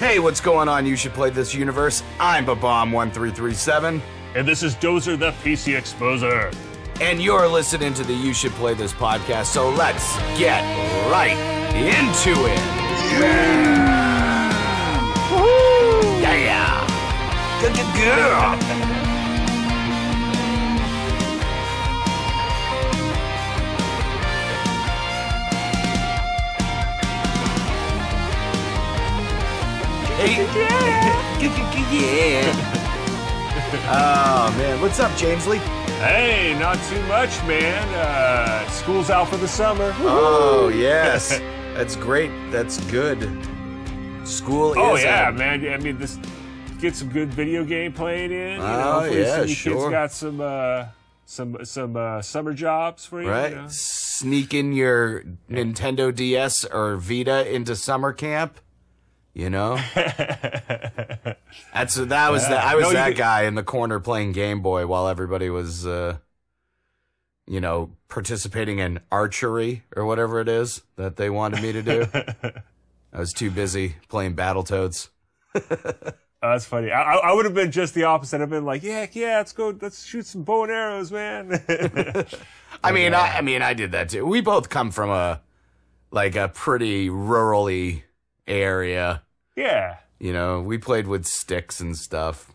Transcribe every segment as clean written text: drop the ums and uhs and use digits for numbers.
Hey, what's going on? You should play this universe. I'm Babomb1337. And this is Dozer the PC Exposer. And you're listening to the You Should Play This podcast, so let's get right into it. Yeah! Woo! Yeah! Good girl! Yeah! Oh, man. What's up, James Lee? Hey, not too much, man. School's out for the summer. Oh, yes. That's great. That's good. School is Oh, yeah, out. man. I mean, this get some good video game playing in. Hopefully some of you sure. kids got some summer jobs for you. Right? You know? Sneaking your Nintendo DS or Vita into summer camp. You know? I was that guy in the corner playing Game Boy while everybody was, participating in archery or whatever it is that they wanted me to do. I was too busy playing Battletoads. That's funny. I would have been just the opposite. I've been like, yeah, let's shoot some bow and arrows, man. I did that too. We both come from a pretty rurally area. Yeah. You know, we played with sticks and stuff.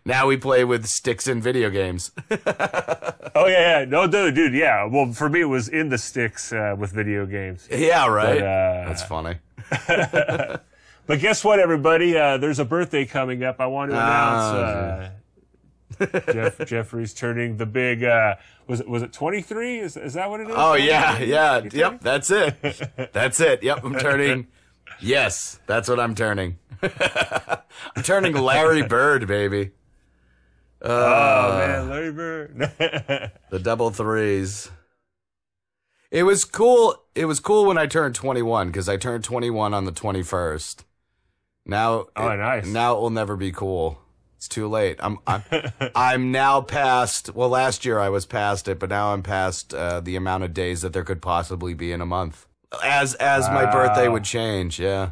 Now we play with sticks in video games. Oh, yeah. No, dude, yeah. Well, for me, it was in the sticks with video games. Yeah, right? But, that's funny. But guess what, everybody? There's a birthday coming up. I want to announce Jeffrey's turning the big, was it 23? Is that what it is? Oh, yeah. Yep, that's it. That's it. Yep, I'm turning. Yes, that's what I'm turning. I'm turning Larry Bird, baby. Oh, man, Larry Bird. The double threes. It was cool. It was cool when I turned 21 because I turned 21 on the 21st. Nice. Now it will never be cool. It's too late. I'm now past. Well, last year I was past it, but now I'm past the amount of days that there could possibly be in a month. As my birthday would change, yeah.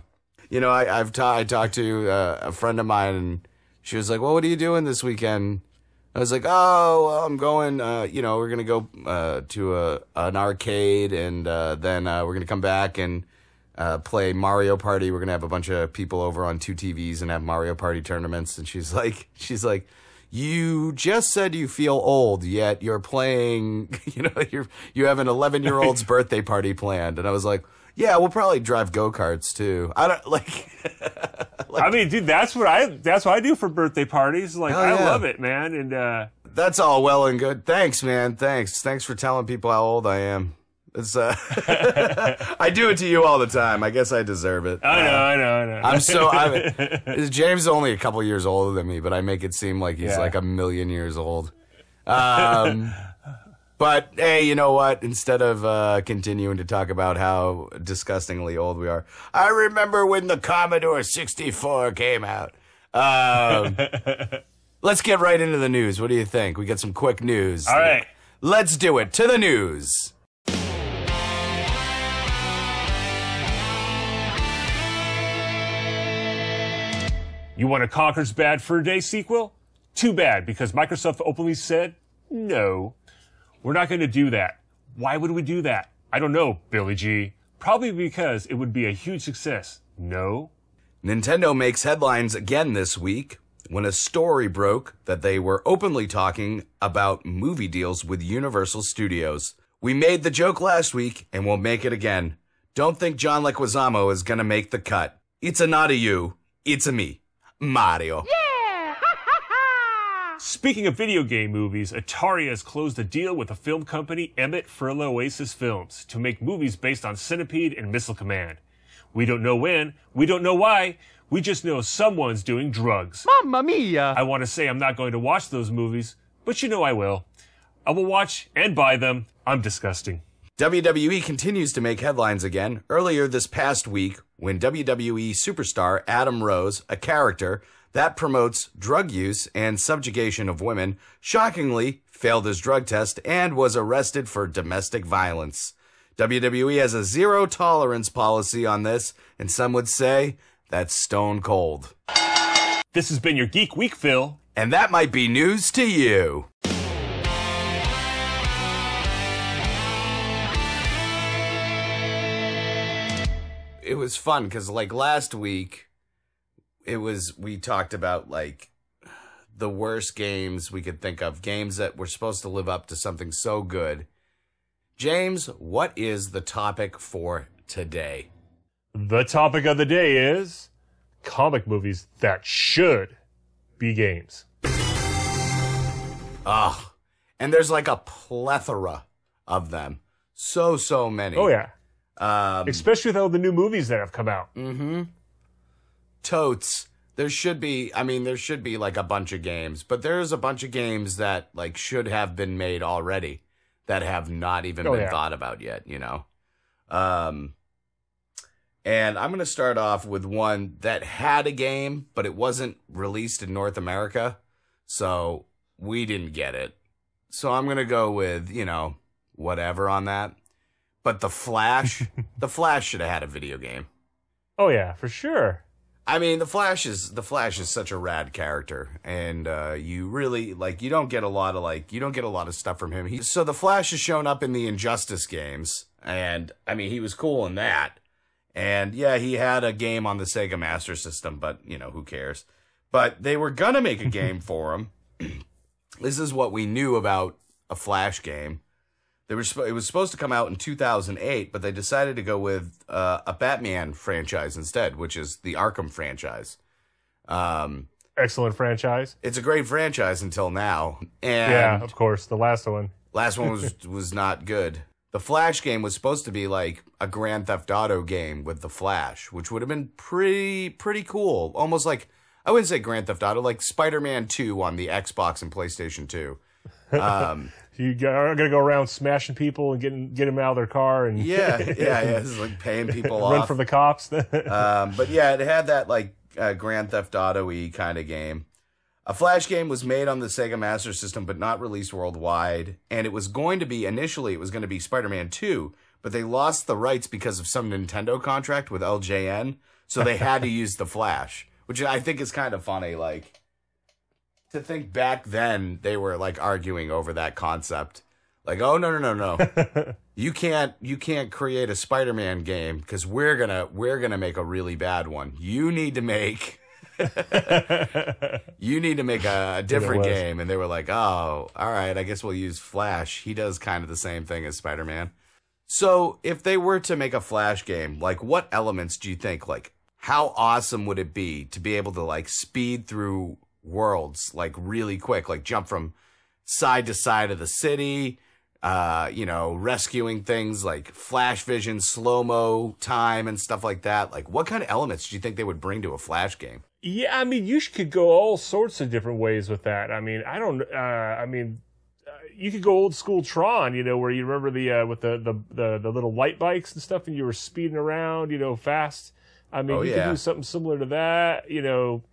You know, I talked to a friend of mine, and she was like, "Well, what are you doing this weekend?" I was like, "Oh, well, I'm going. We're gonna go to an arcade, and then we're gonna come back and play Mario Party. We're gonna have a bunch of people over on 2 TVs and have Mario Party tournaments." And she's like, "You just said you feel old, yet you're playing. You have an 11-year-old's birthday party planned." And I was like, "Yeah, we'll probably drive go-karts too. I don't like." I mean, dude, that's what I do for birthday parties. Like, I love it, man. And that's all well and good. Thanks, man. Thanks for telling people how old I am. It's I do it to you all the time. I guess I deserve it. I know. James is only a couple years older than me, but I make it seem like he's like a million years old. But hey, you know what? Instead of continuing to talk about how disgustingly old we are, I remember when the Commodore 64 came out. Let's get right into the news. What do you think? We got some quick news. All right. Let's do it. To the news. You want a Conker's Bad Fur Day sequel? Too bad, because Microsoft openly said, no, we're not going to do that. Why would we do that? I don't know, Billy G. Probably because it would be a huge success. No. Nintendo makes headlines again this week when a story broke that they were openly talking about movie deals with Universal Studios. We made the joke last week, and we'll make it again. Don't think John Leguizamo is going to make the cut. It's a not a you, it's a me. Mario. Yeah! Speaking of video game movies, Atari has closed a deal with the film company Emmett Furlow Oasis Films to make movies based on Centipede and Missile Command. We don't know when, we don't know why, we just know someone's doing drugs. Mamma mia! I want to say I'm not going to watch those movies, but you know I will. I will watch and buy them. I'm disgusting. WWE continues to make headlines again. Earlier this past week, when WWE superstar Adam Rose, a character that promotes drug use and subjugation of women, shockingly failed his drug test and was arrested for domestic violence. WWE has a zero tolerance policy on this, and some would say that's stone cold. This has been your Geek Week, Phil. And that might be news to you. It was fun because, like, last week, we talked about, like, the worst games we could think of, games that were supposed to live up to something so good. James, what is the topic for today? The topic of the day is comic movies that should be games. Ah, and there's like a plethora of them. So many. Oh, yeah. Especially with all the new movies that have come out. Mm-hmm. Totes. There should be like a bunch of games, but there's a bunch of games that like should have been made already that have not even been thought about yet, you know? And I'm going to start off with one that had a game, but it wasn't released in North America, so we didn't get it. So I'm going to go with, you know, whatever on that. But The Flash, The Flash should have had a video game. Oh yeah, for sure. I mean, the Flash is such a rad character, and you really you don't get a lot of stuff from him. So the Flash has shown up in the Injustice games, and I mean, he was cool in that. And yeah, he had a game on the Sega Master System, but you know, who cares? But they were gonna make a game for him. This is what we knew about a Flash game. It was supposed to come out in 2008, but they decided to go with a Batman franchise instead, which is the Arkham franchise. Excellent franchise. It's a great franchise until now. And yeah, of course, the last one. Last one was not good. The Flash game was supposed to be like a Grand Theft Auto game with the Flash, which would have been pretty cool. Almost like, I wouldn't say Grand Theft Auto, like Spider-Man 2 on the Xbox and PlayStation 2. You are gonna go around smashing people and get them out of their car and yeah. This is like paying people off. Run from the cops. But yeah, it had that like Grand Theft Auto-y kind of game. A Flash game was made on the Sega Master System, but not released worldwide. And it was going to be Spider-Man 2, but they lost the rights because of some Nintendo contract with LJN, so they had to use the Flash, which I think is kind of funny. Like, to think back then they were like arguing over that concept. Like, oh no. You can't create a Spider-Man game because we're gonna make a really bad one. You need to make a different game. And they were like, oh, all right, I guess we'll use Flash. He does kind of the same thing as Spider-Man. So if they were to make a Flash game, like what elements do you think, like how awesome would it be to be able to like speed through worlds like really quick, like jump from side to side of the city, you know, rescuing things like flash vision, slow-mo time and stuff like that? Like what kind of elements do you think they would bring to a Flash game? Yeah, I mean, you could go all sorts of different ways with that. I mean, you could go old school Tron, you know, where you remember with the little light bikes and stuff, and you were speeding around, you know, fast. I mean, you could do something similar to that, you know.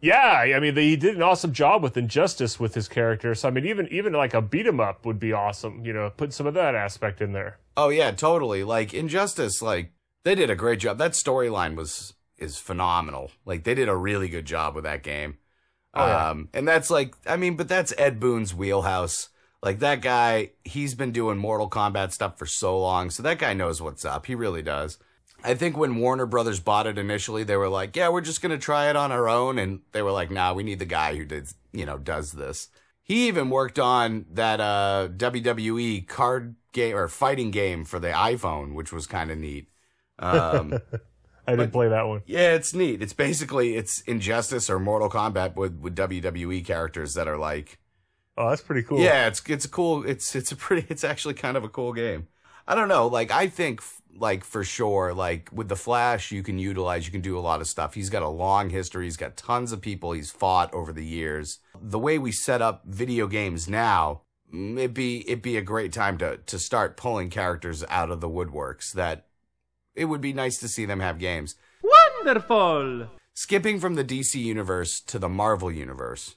Yeah, I mean, he did an awesome job with Injustice with his character. So, I mean, even like a beat 'em up would be awesome, you know, put some of that aspect in there. Oh, yeah, totally. Like, Injustice, like, they did a great job. That storyline is phenomenal. Like, they did a really good job with that game. And that's like, I mean, but that's Ed Boon's wheelhouse. Like, that guy, he's been doing Mortal Kombat stuff for so long, so that guy knows what's up. He really does. I think when Warner Brothers bought it initially, they were like, yeah, we're just going to try it on our own. And they were like, nah, we need the guy who does this. He even worked on that WWE card game or fighting game for the iPhone, which was kind of neat. I didn't play that one. Yeah, it's neat. It's basically, it's Injustice or Mortal Kombat with WWE characters that are like... Oh, that's pretty cool. Yeah, it's cool. It's actually kind of a cool game. I don't know. Like, I think... like for sure, like with the Flash, you can do a lot of stuff. He's got a long history. He's got tons of people he's fought over the years. The way we set up video games now, it'd be a great time to start pulling characters out of the woodworks that it would be nice to see them have games. Wonderful! Skipping from the DC universe to the Marvel universe,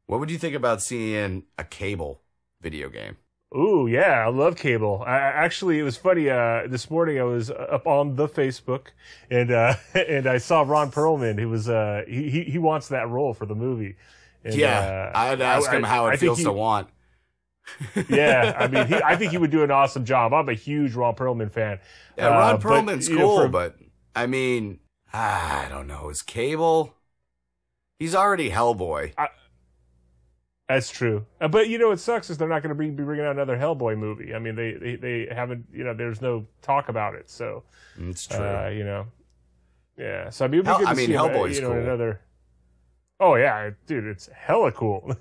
what would you think about seeing a Cable video game? Ooh, yeah, I love Cable. Actually, it was funny. This morning I was up on the Facebook, and and I saw Ron Perlman, who was he wants that role for the movie. And, I'd ask him how it feels to want. Yeah, I mean, I think he would do an awesome job. I'm a huge Ron Perlman fan. Yeah, Ron Perlman's cool, but I mean, I don't know. Is Cable? He's already Hellboy. That's true, but what sucks is they're not going to be bringing out another Hellboy movie. I mean, they haven't. There's no talk about it, so it's true. Yeah. So I mean, it'd be good to see Hellboy's cool. Another. Oh yeah, dude, it's hella cool.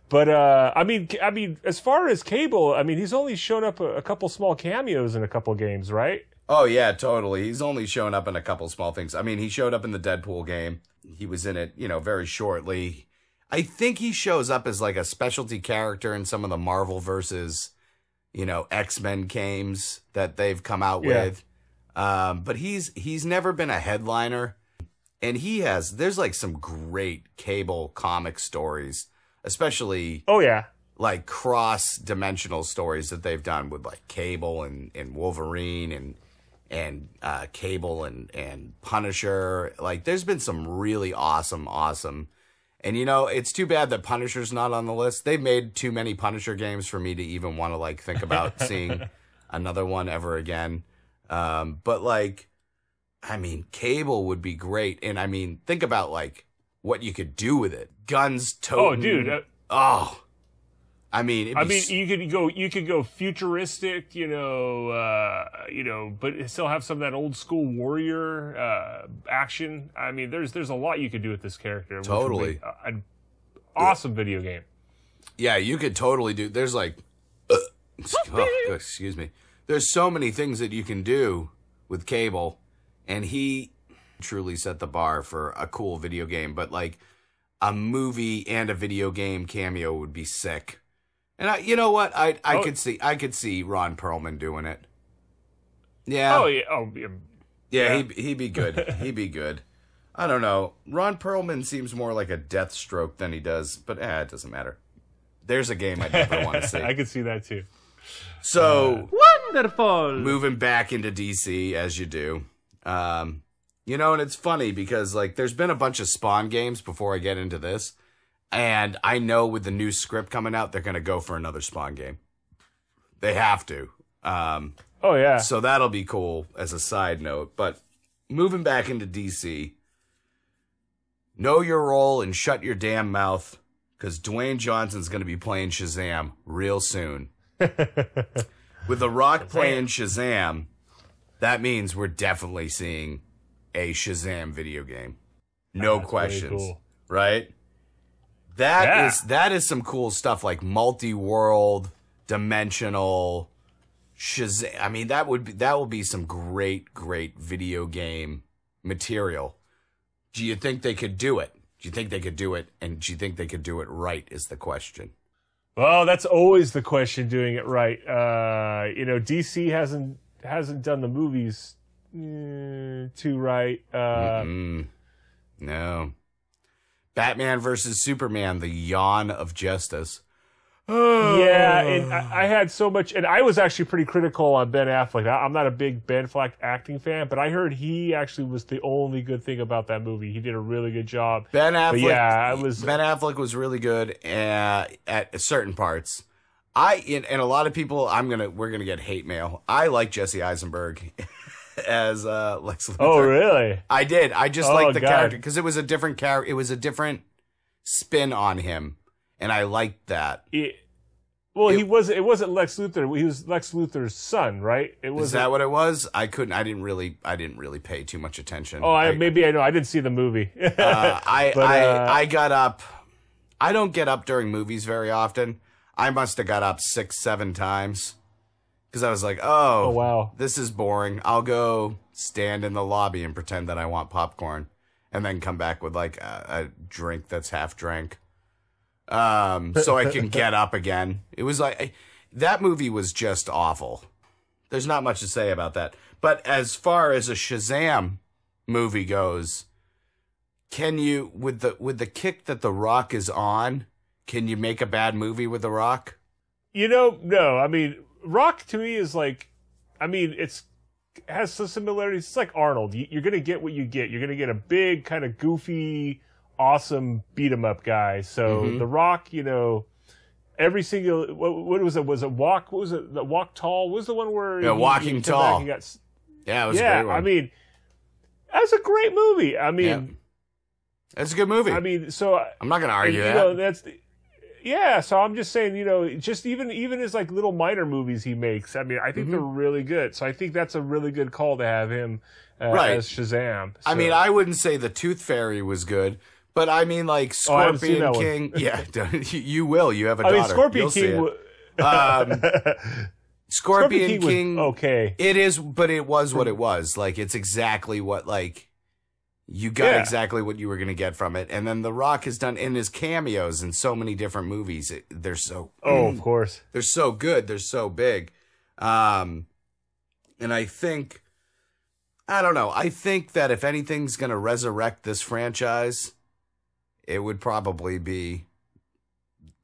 But I mean, as far as Cable, I mean, he's only shown up a couple small cameos in a couple games, right? Oh yeah, totally. He's only shown up in a couple small things. I mean, he showed up in the Deadpool game. He was in it, very shortly. I think he shows up as like a specialty character in some of the Marvel versus, X-Men games that they've come out with. But he's never been a headliner, and there's like some great Cable comic stories, especially like cross-dimensional stories that they've done with like Cable and Wolverine and Cable and Punisher. Like there's been some really awesome. And it's too bad that Punisher's not on the list. They've made too many Punisher games for me to even want to like think about seeing another one ever again. But like, I mean, Cable would be great. And I mean, think about like what you could do with it. Guns toting. Oh, dude. I mean, you could go futuristic, but still have some of that old school warrior action. I mean, there's a lot you could do with this character. Totally, which would be an awesome video game. Yeah, you could totally do. There's like, excuse me. There's so many things that you can do with Cable, and he truly set the bar for a cool video game. But like, a movie and a video game cameo would be sick. And you know what? I could see Ron Perlman doing it. Yeah. Oh yeah. Oh yeah. Yeah. He'd be good. He'd be good. I don't know. Ron Perlman seems more like a Deathstroke than he does, but it doesn't matter. There's a game I'd never want to see. I could see that too. So wonderful. Moving back into DC as you do. And it's funny because like there's been a bunch of Spawn games before I get into this. And I know with the new script coming out, they're going to go for another Spawn game. They have to. Oh, yeah. So that'll be cool as a side note. But moving back into DC, know your role and shut your damn mouth, because Dwayne Johnson's going to be playing Shazam real soon. With The Rock playing Shazam, that means we're definitely seeing a Shazam video game. No questions. Cool. Right? That is some cool stuff, like multi-world, dimensional Shazam. I mean, that will be some great video game material. Do you think they could do it? Do you think they could do it? And do you think they could do it right is the question. Well, that's always the question, doing it right. DC hasn't done the movies too right. No. Batman versus Superman, the yawn of justice. Yeah, and I had so much, and I was actually pretty critical on Ben Affleck. I'm not a big Ben Affleck acting fan, but I heard he actually was the only good thing about that movie. He did a really good job. Ben Affleck was really good at certain parts. And a lot of people, we're gonna get hate mail. I like Jesse Eisenberg as Lex Luthor. Oh, really? I did. I just liked the character because it was a different character. It was a different spin on him, and I liked that. It wasn't Lex Luthor. He was Lex Luthor's son, right? Is that what it was? I didn't really pay too much attention. Oh, I know. I didn't see the movie. I got up. I don't get up during movies very often. I must have got up 6-7 times because I was like, oh wow, this is boring. I'll go stand in the lobby and pretend that I want popcorn, and then come back with like a drink that's half drank. So I can get up again. It was like, that movie was just awful. There's not much to say about that. But as far as a Shazam movie goes, can you, with the kick that The Rock is on, can you make a bad movie with The Rock? No. I mean, Rock to me is like, I mean, has some similarities. It's like Arnold. You're going to get what you get. You're going to get a big, kind of goofy, awesome beat 'em up guy. So The Rock, every single, what was it? Was it Walk? What was it? The Walk Tall? What was the one where Walking Tall? Yeah, it was a great one. I mean, that's a great movie. I mean, that's a good movie. I mean, so I'm not going to argue that. So I'm just saying, just even as like little minor movies he makes, I mean, I think they're really good. So I think that's a really good call to have him as Shazam. So. I mean, I wouldn't say the Tooth Fairy was good, but I mean, like Scorpion King. Yeah, you will. You have a daughter. I mean, Scorpion King. Scorpion King. Okay, it is, but it was what it was. Like, it's exactly what you got exactly what you were going to get from it. And then The Rock has done in his cameos in so many different movies. They're so of course they're so good. They're so big. And I think, I don't know. I think that if anything's going to resurrect this franchise, it would probably be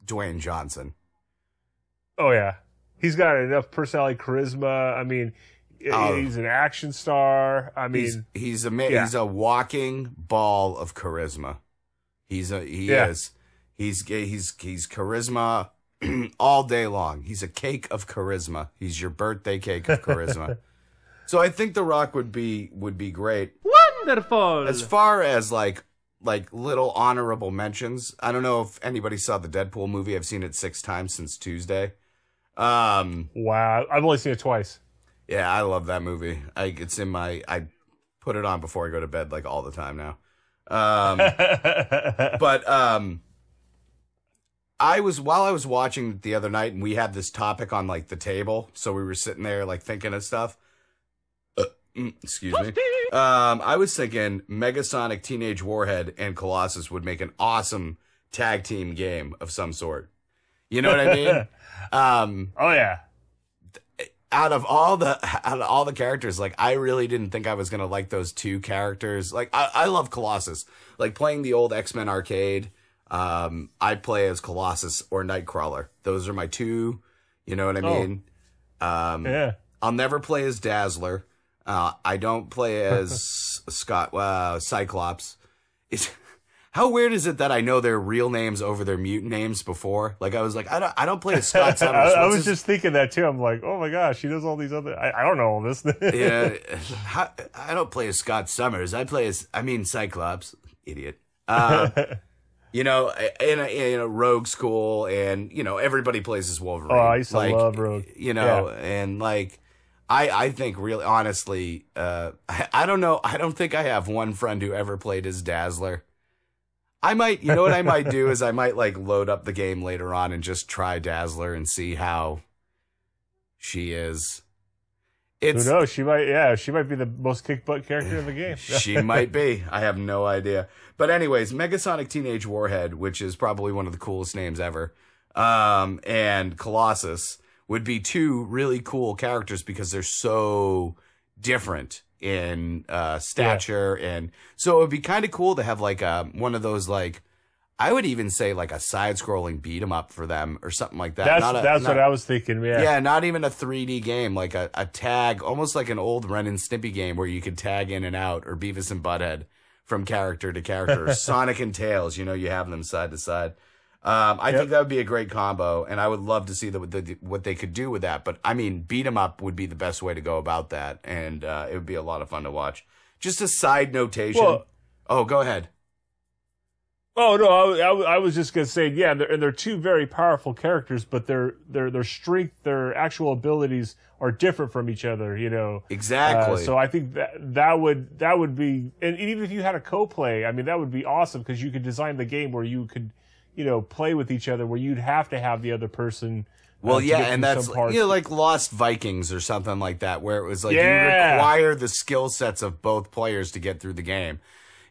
Dwayne Johnson. Oh yeah, he's got enough personality, charisma. I mean. He's an action star. I mean, he's a walking ball of charisma. He's charisma all day long. He's a cake of charisma. He's your birthday cake of charisma. So I think The Rock would be great. Wonderful. As far as like little honorable mentions, I don't know if anybody saw the Deadpool movie. I've seen it 6 times since Tuesday. Wow, I've only seen it twice. Yeah, I love that movie. I put it on before I go to bed like all the time now. But while I was watching it the other night, and we had this topic on like the table, so we were sitting there like thinking of stuff. Excuse me. I was thinking Megasonic, Teenage Warhead, and Colossus would make an awesome tag team game of some sort. You know what I mean? Oh yeah. Out of all the characters, like, I really didn't think I was gonna like those 2 characters. Like, I love Colossus. Like, playing the old X-Men arcade, I play as Colossus or Nightcrawler. Those are my 2. You know what I mean? Yeah. I'll never play as Dazzler. I don't play as Cyclops. How weird is it that I know their real names over their mutant names before? Like, I was like, I don't play as Scott Summers. I was just thinking that too. I'm like, oh my gosh, he knows all these other. I don't know all this. Yeah, I don't play as Scott Summers. I mean Cyclops, idiot. In a Rogue School, and everybody plays as Wolverine. Oh, I used to love Rogue. And like, I think really honestly, I don't know. I don't think I have one friend who ever played as Dazzler. I might, what I might do is I might like load up the game later on and just try Dazzler and see how she is. Who knows? She might be the most kick butt character in the game. She might be. I have no idea. But anyways, Megasonic Teenage Warhead, which is probably one of the coolest names ever, and Colossus would be 2 really cool characters because they're so different in stature, and so it would be kind of cool to have like one of those, like, I would even say like a side-scrolling beat 'em up for them or something like that. That's what I was thinking. Yeah, not even a 3D game, like a tag, almost like an old Ren and Stimpy game where you could tag in and out, or Beavis and Butthead from character to character, or Sonic and Tails. You have them side to side. I think that would be a great combo, and I would love to see what they could do with that. But I mean, beat 'em up would be the best way to go about that, and it would be a lot of fun to watch. Just a side notation. Well, go ahead. Oh no, I was just gonna say, yeah, they're 2 very powerful characters, but their strength, their actual abilities are different from each other. Exactly. So I think that would be, and even if you had a co-play, I mean, that would be awesome because you could design the game where you could, play with each other, where you'd have to have the other person. Well, yeah, and that's like Lost Vikings or something like that, where it was like you require the skill sets of both players to get through the game.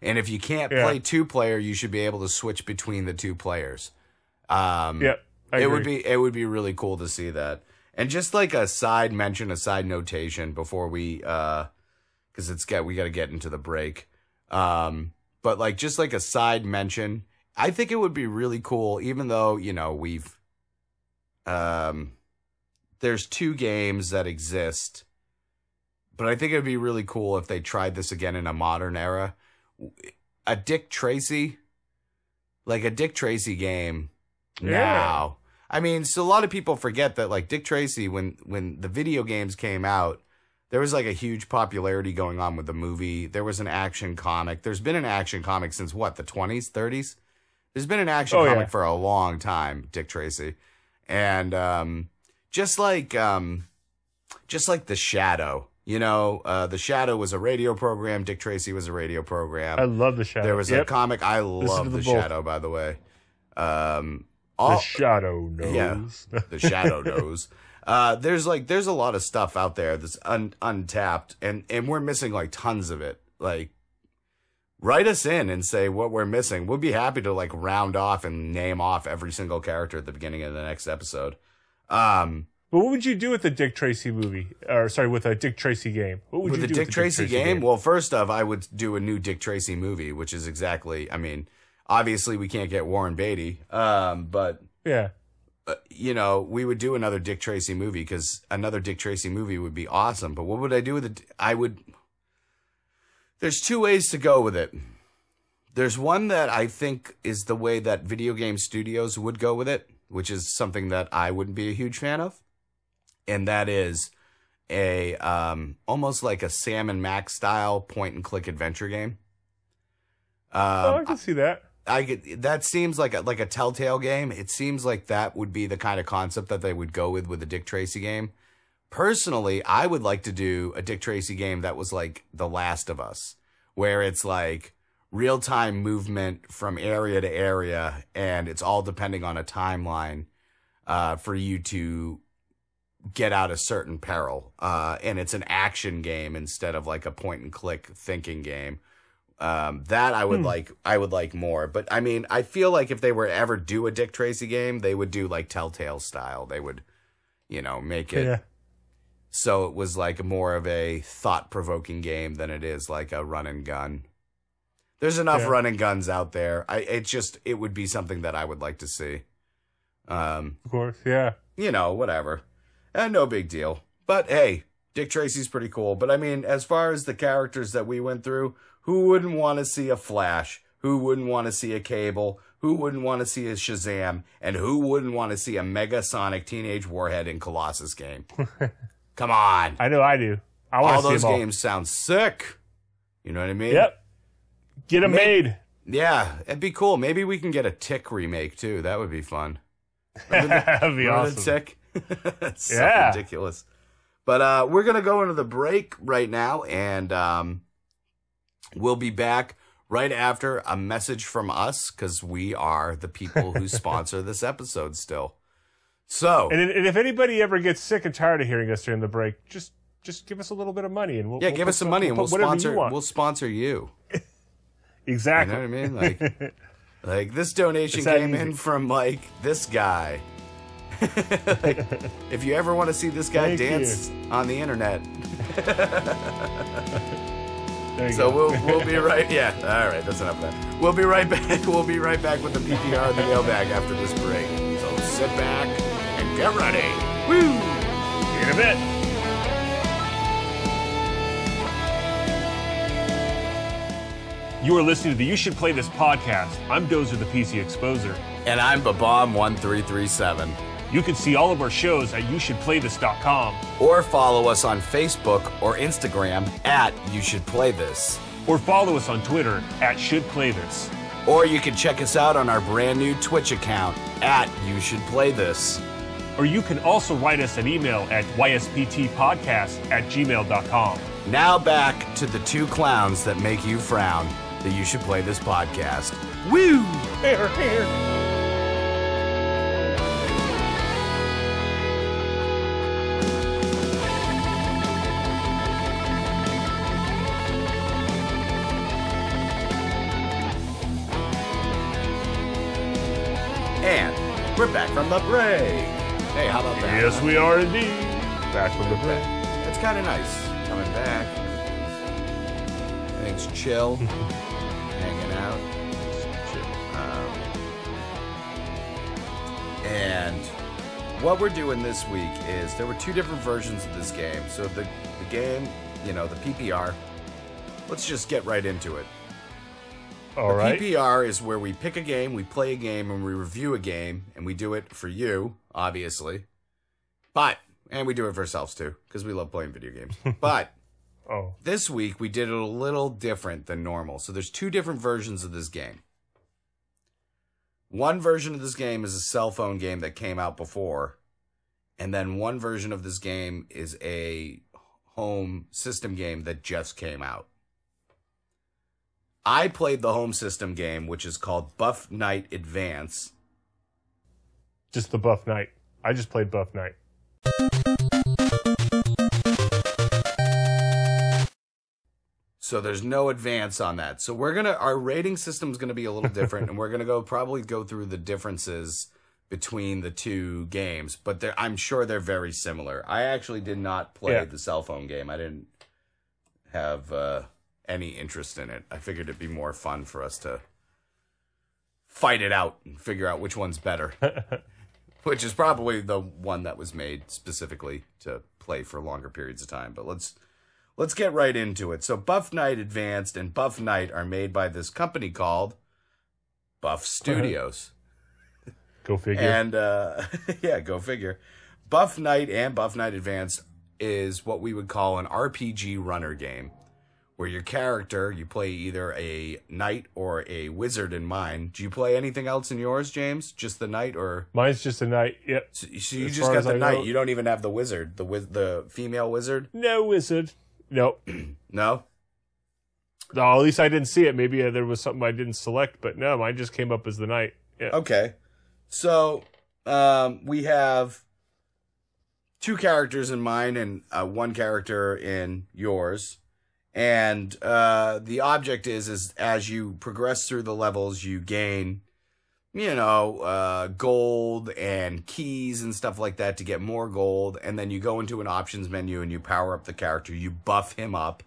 And if you can't play 2-player, you should be able to switch between the 2 players. It would be really cool to see that. And just like a side notation before we, because we got to get into the break. But like just like a side mention, I think it would be really cool, even though there's 2 games that exist, but I think it'd be really cool if they tried this again in a modern era. A Dick Tracy game now. I mean, so a lot of people forget that, like, Dick Tracy, when the video games came out, there was like a huge popularity going on with the movie. There was an action comic. There's been an action comic since what, the 20s, 30s? There's been an action comic for a long time, Dick Tracy. And just like The Shadow. You know, The Shadow was a radio program. Dick Tracy was a radio program. I love The Shadow. There was a comic. I love The Shadow, by the way. The Shadow knows. Yeah, The Shadow knows. There's a lot of stuff out there that's untapped, and we're missing like tons of it. Like, write us in and say what we're missing. We'll be happy to like round off and name off every single character at the beginning of the next episode. But what would you do with the Dick Tracy movie? Or sorry, with a Dick Tracy game? What would you do with the Dick Tracy game? Well, first off, I would do a new Dick Tracy movie, which is exactly. I mean, obviously we can't get Warren Beatty, but yeah. You know, we would do another Dick Tracy movie because another Dick Tracy movie would be awesome. But what would I do with it? There's 2 ways to go with it. There's one that I think is the way that video game studios would go with it, which is something that I wouldn't be a huge fan of. And that is a almost like a Sam and Max style point and click adventure game. I can see that. That seems like a Telltale game. It seems like that would be the kind of concept that they would go with a Dick Tracy game. Personally, I would like to do a Dick Tracy game that was like The Last of Us, where it's like real-time movement from area to area, and it's all depending on a timeline for you to get out a certain peril. And it's an action game instead of like a point-and-click thinking game. That I would like more. But I mean, I feel like if they were to ever do a Dick Tracy game, they would do like Telltale style. They would, you know, make it so it was like more of a thought-provoking game than it is like a run and gun. There's enough run and guns out there. It would be something that I would like to see. Of course, yeah. You know, whatever. No big deal. But hey, Dick Tracy's pretty cool. But I mean, as far as the characters that we went through, who wouldn't want to see a Flash? Who wouldn't want to see a Cable? Who wouldn't want to see a Shazam? And who wouldn't want to see a Mega Sonic Teenage Warhead in Colossus game? Come on. I know I do. I want to see all those them games sound sick. You know what I mean? Yep. Get them made. Yeah, it'd be cool. Maybe we can get a Tick remake, too. That would be fun. That'd be awesome. The Tick? It's so ridiculous. But we're going to go into the break right now, and we'll be back right after a message from us, because we are the people who sponsor this episode still. So, and if anybody ever gets sick and tired of hearing us during the break, just give us a little bit of money, and we'll give us some money, and we'll sponsor you. Exactly. You know what I mean? Like this donation came in from like this guy. Like, if you ever want to see this guy dance on the internet. So we'll be right. Yeah. All right. That's enough of that. We'll be right back. We'll be right back with the PPR and the mailbag after this break. So sit back and get ready. Woo! See you in a bit. You are listening to the You Should Play This podcast. I'm Dozer the PC Exposer. And I'm Babam1337. You can see all of our shows at YouShouldPlayThis.com. Or follow us on Facebook or Instagram at You Should Play This. Or follow us on Twitter at ShouldPlayThis. Or you can check us out on our brand new Twitch account at You Should Play This. Or you can also write us an email at ysptpodcast@gmail.com. Now back to the 2 clowns that make you frown. The You Should Play This podcast. Woo! Here, here. And we're back from the break. Hey, how about that? Yes, we are indeed. Back from the break. It's kind of nice coming back. Everything's chill. Hanging out. And what we're doing this week is there were two different versions of this game. So the game, the PPR, let's just get right into it. All right. PPR is where we pick a game, we play a game, and we review a game, and we do it for you, obviously. And we do it for ourselves too, because we love playing video games. But this week we did it a little different than normal. So there's two different versions of this game. One version of this game is a cell phone game that came out before, and then one version of this game is a home system game that just came out. I played the home system game, which is called Buff Night Advance. Just the Buff Night. I just played Buff Night. So there's no advance on that. So our rating system is gonna be a little different, and we're gonna probably go through the differences between the two games. But I'm sure they're very similar. I actually did not play the cell phone game. I didn't have any interest in it. I figured it'd be more fun for us to fight it out and figure out which one's better. Which is probably the one that was made specifically to play for longer periods of time. But let's get right into it. So Buff Night Advanced and Buff Night are made by this company called Buff Studios. Go figure. And go figure. Buff Night and Buff Night Advanced is what we would call an RPG runner game, where your character, you play either a knight or a wizard in mine. Do you play anything else in yours, James? Just the knight, or? Mine's just a knight, yep. So you just got the knight. You don't even have the wizard, the female wizard? No wizard. Nope. No? No, at least I didn't see it. Maybe there was something I didn't select, but no, mine just came up as the knight. Yeah. Okay. So, we have two characters in mine and one character in yours. And the object is as you progress through the levels, you gain, gold and keys and stuff like that to get more gold. And then you go into an options menu and you power up the character. You buff him up.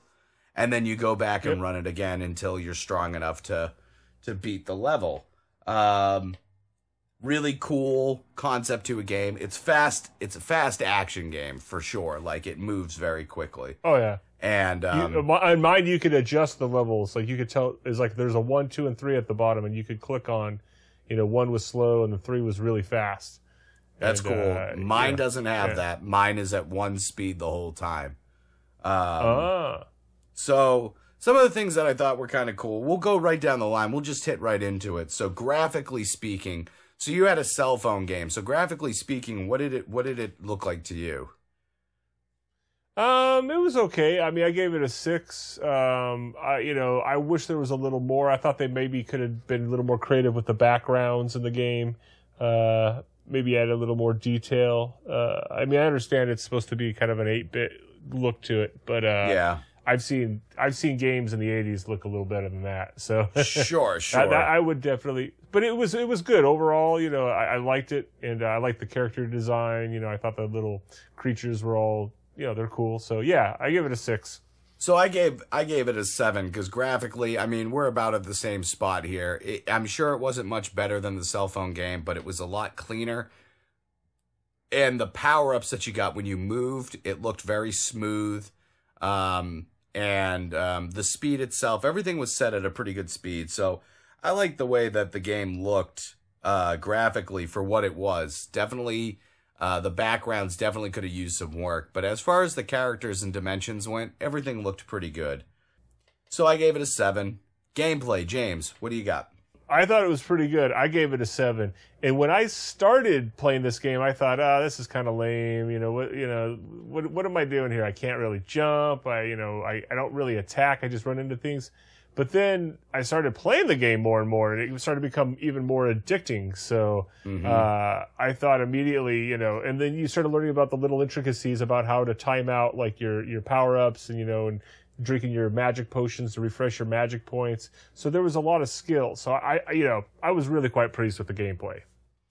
And then you go back and run it again until you're strong enough to beat the level. Really cool concept to a game. It's fast. It's a fast action game for sure. Like, it moves very quickly. Oh, yeah. And on mine, you could adjust the levels. Like, you could tell, it's like there's a 1, 2, and 3 at the bottom, and you could click on, 1 was slow and the 3 was really fast. That's cool. Mine doesn't have that. Mine is at 1 speed the whole time. So some of the things that I thought were kind of cool, we'll go right down the line. We'll just hit right into it. So graphically speaking, so you had a cell phone game. So graphically speaking, what did it look like to you? It was okay. I mean, I gave it a 6. I wish there was a little more. I thought they maybe could have been a little more creative with the backgrounds in the game. Maybe add a little more detail. I mean, I understand it's supposed to be kind of an 8-bit look to it, but I've seen games in the 80s look a little better than that. So sure. I would definitely, but it was good overall. I liked it, and I liked the character design. I thought the little creatures were all, they're cool. So yeah, I give it a 6. So I gave it a 7 because graphically, I mean, we're about at the same spot here. I'm sure it wasn't much better than the cell phone game, but it was a lot cleaner. And the power-ups that you got when you moved, it looked very smooth. And the speed itself, everything was set at a pretty good speed. So I like the way that the game looked graphically for what it was. Definitely, the backgrounds definitely could have used some work. But as far as the characters and dimensions went, everything looked pretty good. So I gave it a 7. Gameplay, James, what do you got? I thought it was pretty good. I gave it a 7. And when I started playing this game, I thought, this is kind of lame. What am I doing here? I can't really jump. I don't really attack. I just run into things. But then I started playing the game more and more, and it started to become even more addicting. So I thought immediately, and then you started learning about the little intricacies about how to time out like your power-ups and, and drinking your magic potions to refresh your magic points. So there was a lot of skill. So I was really quite pleased with the gameplay.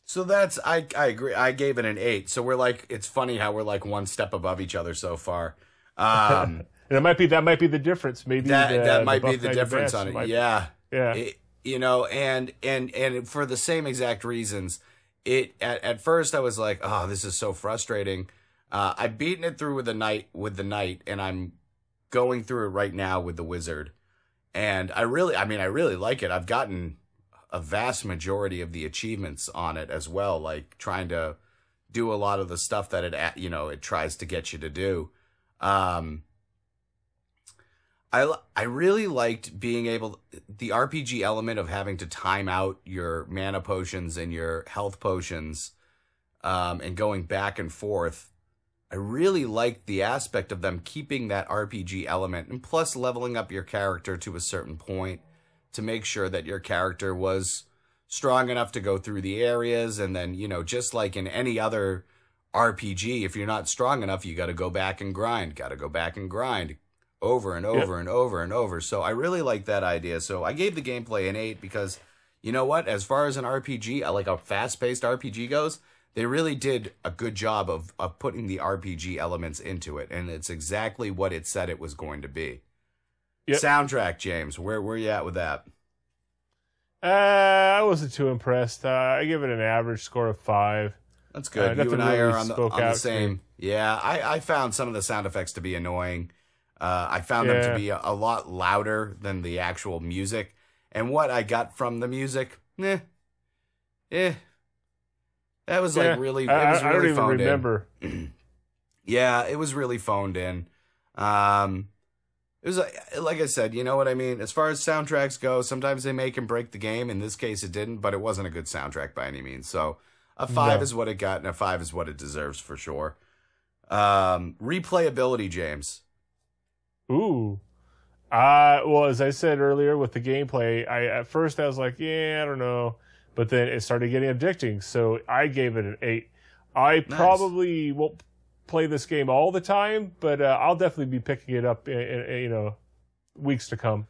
So I agree. I gave it an 8. So it's funny how we're like one step above each other so far. And that might be the difference. Maybe that might be the difference on it. Yeah. Yeah. And for the same exact reasons, at first I was like, oh, this is so frustrating. I've beaten it through with the knight, and I'm going through it right now with the wizard. And I really like it. I've gotten a vast majority of the achievements on it as well, like trying to do a lot of the stuff that it tries to get you to do. I really liked being able, the RPG element of having to time out your mana potions and your health potions, and going back and forth. I really liked the aspect of them keeping that RPG element, and plus leveling up your character to a certain point to make sure that your character was strong enough to go through the areas. And then, just like in any other RPG, if you're not strong enough, you got to go back and grind, over and over and over and over. So I really like that idea. So I gave the gameplay an 8 because, you know what? As far as an RPG, like a fast-paced RPG goes, they really did a good job of putting the RPG elements into it. And it's exactly what it said it was going to be. Yep. Soundtrack, James, where you at with that? I wasn't too impressed. I give it an average score of 5. That's good. You and I are on the same. Yeah, I found some of the sound effects to be annoying. I found them to be a lot louder than the actual music. And what I got from the music, that was like really, it was I really don't even remember. Yeah, it was really phoned in. It was like I said, you know what I mean? As far as soundtracks go, sometimes they make and break the game. In this case, it didn't, but it wasn't a good soundtrack by any means. So a 5 is what it got, and a 5 is what it deserves for sure. Replayability, James. Ooh. Well, as I said earlier with the gameplay, at first I was like, I don't know. But then it started getting addicting, so I gave it an 8. I probably won't play this game all the time, but I'll definitely be picking it up in weeks to come.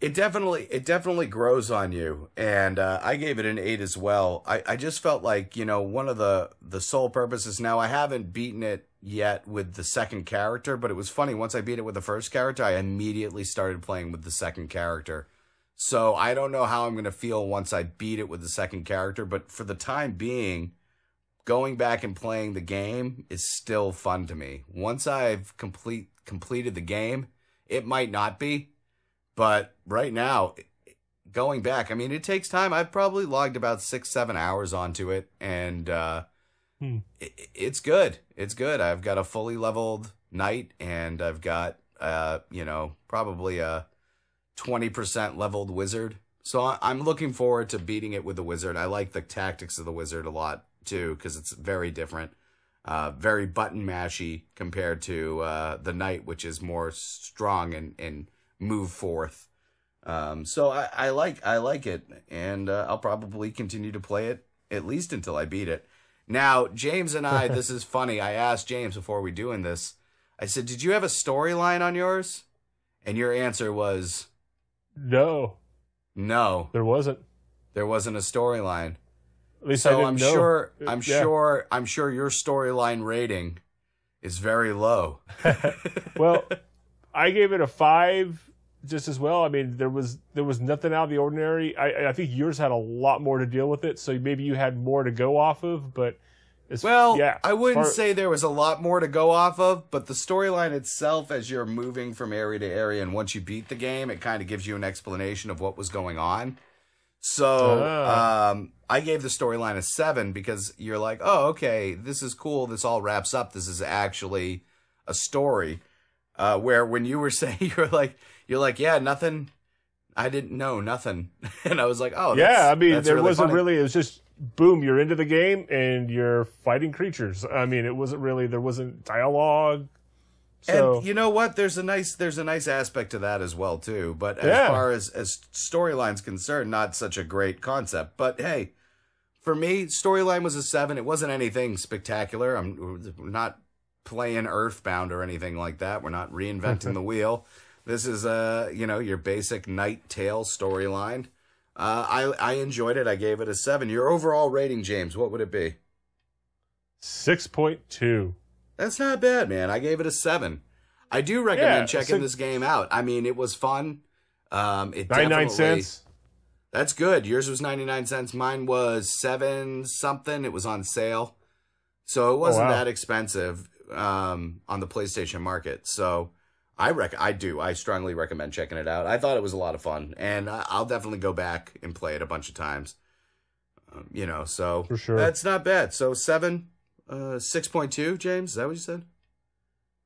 It definitely grows on you, and I gave it an 8 as well. I just felt like, one of the sole purposes, now I haven't beaten it yet with the second character, but it was funny, once I beat it with the first character, I immediately started playing with the second character. So I don't know how I'm going to feel once I beat it with the second character, but for the time being, going back and playing the game is still fun to me. Once I've completed the game, it might not be, but right now, going back, it takes time. I've probably logged about 6-7 hours onto it, and it's good. It's good. I've got a fully leveled knight, and I've got, probably a 20% leveled wizard. So I'm looking forward to beating it with the wizard. I like the tactics of the wizard a lot too, because it's very different, very button mashy compared to the knight, which is more strong and move forth. So I like it, and I'll probably continue to play it at least until I beat it. Now, James and I, this is funny. I asked James before we doing this. I said, "Did you have a storyline on yours?" And your answer was, No, there wasn't. There wasn't a storyline. At least so I'm sure your storyline rating is very low. Well, I gave it a 5 just as well. There was nothing out of the ordinary. I think yours had a lot more to deal with it, so maybe you had more to go off of, but I wouldn't say there was a lot more to go off of, but the storyline itself, as you're moving from area to area, and once you beat the game, it kind of gives you an explanation of what was going on. So I gave the storyline a 7 because you're like, oh, okay, this is cool. This all wraps up. This is actually a story. Where when you were saying, you're like, yeah, nothing. I didn't know nothing. And I was like, oh, there really wasn't funny. Really, it was just, boom, you're into the game and you're fighting creatures. It wasn't really, there wasn't dialogue. So. And you know what? There's a nice aspect to that as well too. But as far as storyline's concerned, not such a great concept. But hey, for me, storyline was a 7. It wasn't anything spectacular. I'm not playing Earthbound or anything like that. We're not reinventing the wheel. This is your basic Night Tale storyline. I enjoyed it. I gave it a 7. Your overall rating, James, what would it be? 6.2. That's not bad, man. I gave it a 7. I do recommend checking this game out. It was fun. 99 cents. That's good. Yours was 99 cents. Mine was 7 something. It was on sale. So it wasn't that expensive on the PlayStation market. So I strongly recommend checking it out. I thought it was a lot of fun, and I'll definitely go back and play it a bunch of times. So for sure. That's not bad. So 6.2, James, is that what you said?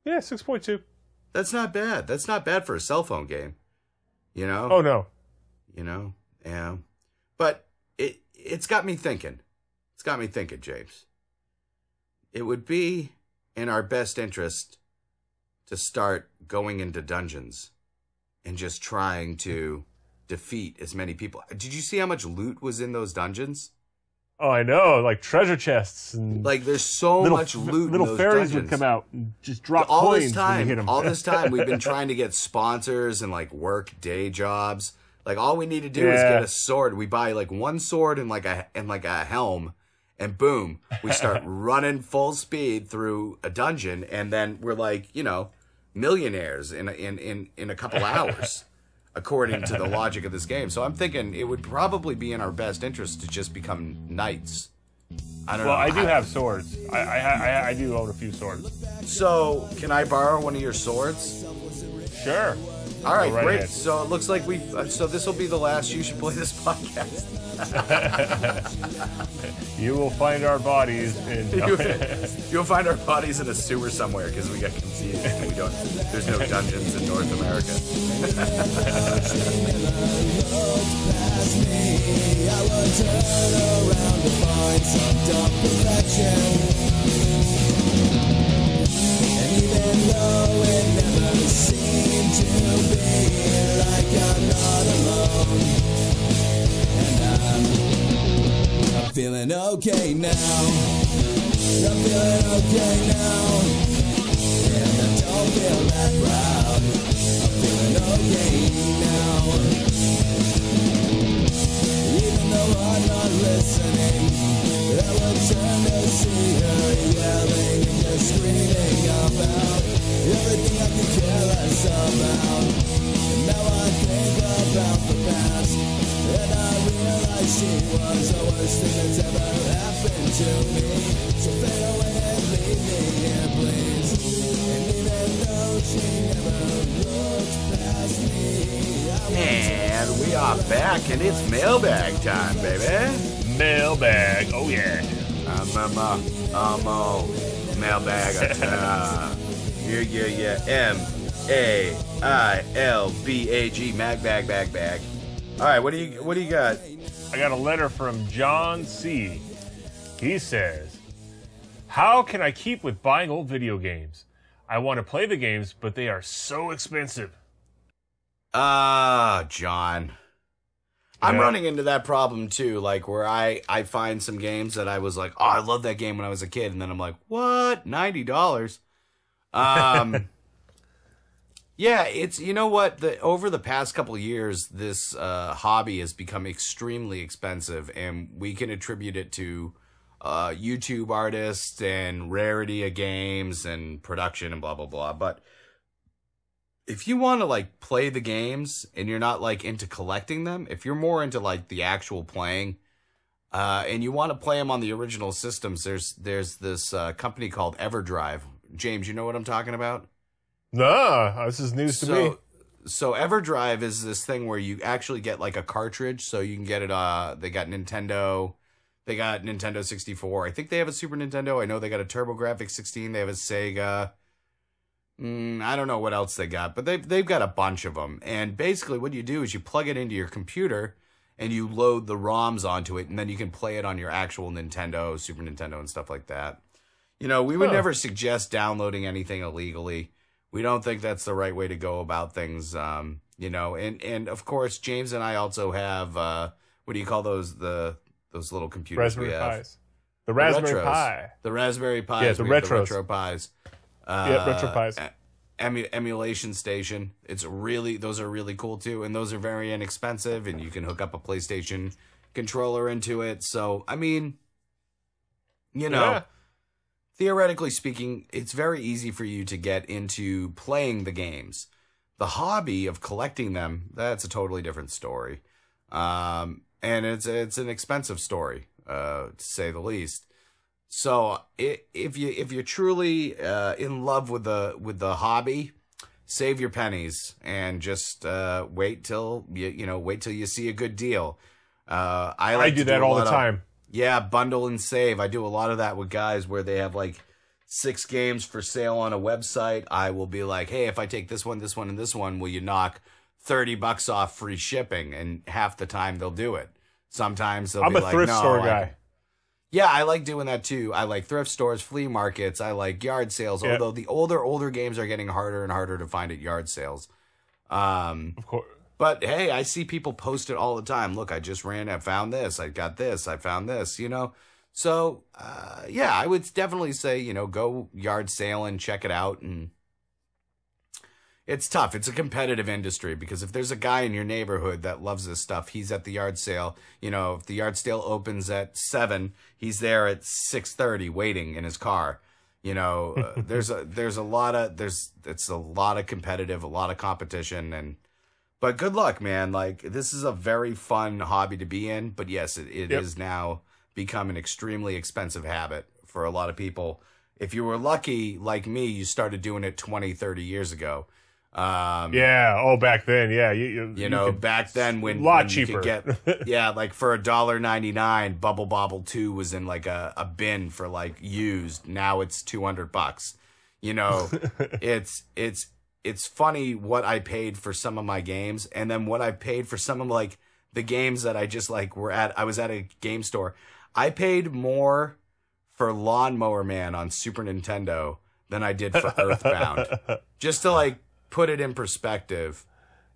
Yeah, 6.2. That's not bad. That's not bad for a cell phone game. Oh no. Yeah. But it's got me thinking. It's got me thinking, James. It would be in our best interest to start going into dungeons and just trying to defeat as many people. Did you see how much loot was in those dungeons? Oh, I know, like treasure chests and there's so much loot. Little in those fairies dungeons. would come out and just drop all coins this time. when you hit them. All this time, we've been trying to get sponsors and work day jobs. All we need to do is get a sword. We buy one sword and a helm, and boom, we start running full speed through a dungeon, and then we're millionaires in a couple hours. According to the logic of this game. So I'm thinking it would probably be in our best interest to just become knights. I don't know. Well, I do have swords. I do own a few swords. So, can I borrow one of your swords? Sure. All right, right great. ahead. So it looks like so this will be the last You Should Play This podcast. You will find our bodies in... You'll find our bodies in a sewer somewhere because we got confused. There's no dungeons in North America. I would turn around to find some dumb perfection. And even though it never seemed to be, like I'm not alone. And I'm feeling okay now. I'm feeling okay now. And I don't feel that proud. I'm feeling okay now. Even though I'm not listening, I will turn to see her yelling and just screaming about everything I could care less about. And now I think about the past, and I realize she was the worst thing that's ever happened to me. So fade away and leave me here, please. And even though she never looked past me, And we are back, and it's mailbag time, baby. Mailbag. Oh, yeah. Mailbag. Yeah. MAILBAG. Bag. All right, what do you got? I got a letter from John C. He says, "How can I keep with buying old video games? I want to play the games, but they are so expensive." John. I'm running into that problem too, where I find some games that I was like, oh, I love that game when I was a kid, and then I'm like, what? $90? Yeah, it's, you know what, over the past couple of years, this hobby has become extremely expensive, and we can attribute it to YouTube artists and rarity of games and production and blah, blah, blah, but if you want to play the games and you're not into collecting them, if you're more into the actual playing, and you want to play them on the original systems, there's this company called EverDrive. James, you know what I'm talking about? No, this is news to me. So EverDrive is this thing where you actually get a cartridge, so you can get it. They got Nintendo 64. I think they have a Super Nintendo. I know they got a TurboGrafx 16. They have a Sega. I don't know what else they got, but they've got a bunch of them. And basically what you do is you plug it into your computer and you load the ROMs onto it, and then you can play it on your actual Nintendo, Super Nintendo, and stuff like that. We would never suggest downloading anything illegally. We don't think that's the right way to go about things, and of course, James and I also have, what do you call those little computers we have? Pis. The Raspberry Pi. The Raspberry Pis. Yeah, the Retros. Retros. The Retro Pis. Retro Pis. Emulation station. Those are really cool too, and those are very inexpensive, and you can hook up a PlayStation controller into it. So, theoretically speaking, it's very easy for you to get into playing the games. The hobby of collecting them, that's a totally different story. And it's an expensive story, to say the least. So if you're truly in love with the hobby, save your pennies and just wait till you see a good deal. I do that all the time. Yeah, bundle and save. I do a lot of that with guys where they have like 6 games for sale on a website. I will be like, hey, if I take this one, and this one, will you knock $30 off free shipping? And half the time they'll do it. Sometimes they'll be like, no. I'm a thrift store guy. Yeah, I like doing that too. I like thrift stores, flea markets. I like yard sales. Yep. Although the older games are getting harder and harder to find at yard sales. Of course. But hey, I see people post it all the time. Look, I just I found this. I got this. I found this, So, yeah, I would definitely say, go yard sailing, check it out. And it's tough. It's a competitive industry because if there's a guy in your neighborhood that loves this stuff, he's at the yard sale. If the yard sale opens at 7, he's there at 6:30 waiting in his car. It's a lot of competitive, a lot of competition, but good luck, man. Like, this is a very fun hobby to be in, but yes, it is now become an extremely expensive habit for a lot of people. If you were lucky, like me, you started doing it 20, 30 years ago. Back then, yeah. You back then when cheaper. You could get, like for $1.99, Bubble Bobble 2 was in like a bin for like used. Now it's $200. It's funny what I paid for some of my games, and then what I paid for some of like the games that I just like I was at a game store. I paid more for Lawnmower Man on Super Nintendo than I did for Earthbound. Just to like put it in perspective,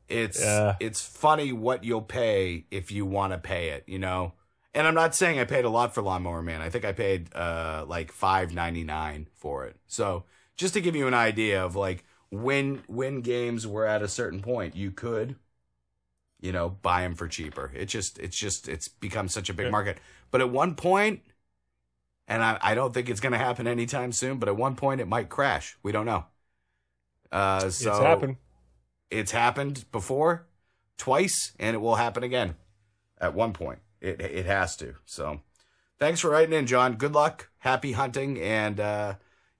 it's funny what you'll pay if you want to pay it, And I'm not saying I paid a lot for Lawnmower Man. I think I paid like $5.99 for it. So just to give you an idea of like when games were at a certain point, you could, buy them for cheaper. It's become such a big market. But at one point, and I don't think it's going to happen anytime soon, but at one point it might crash. We don't know. It's happened. It's happened before, twice, and it will happen again at one point. It has to. So thanks for writing in, John. Good luck. Happy hunting. And,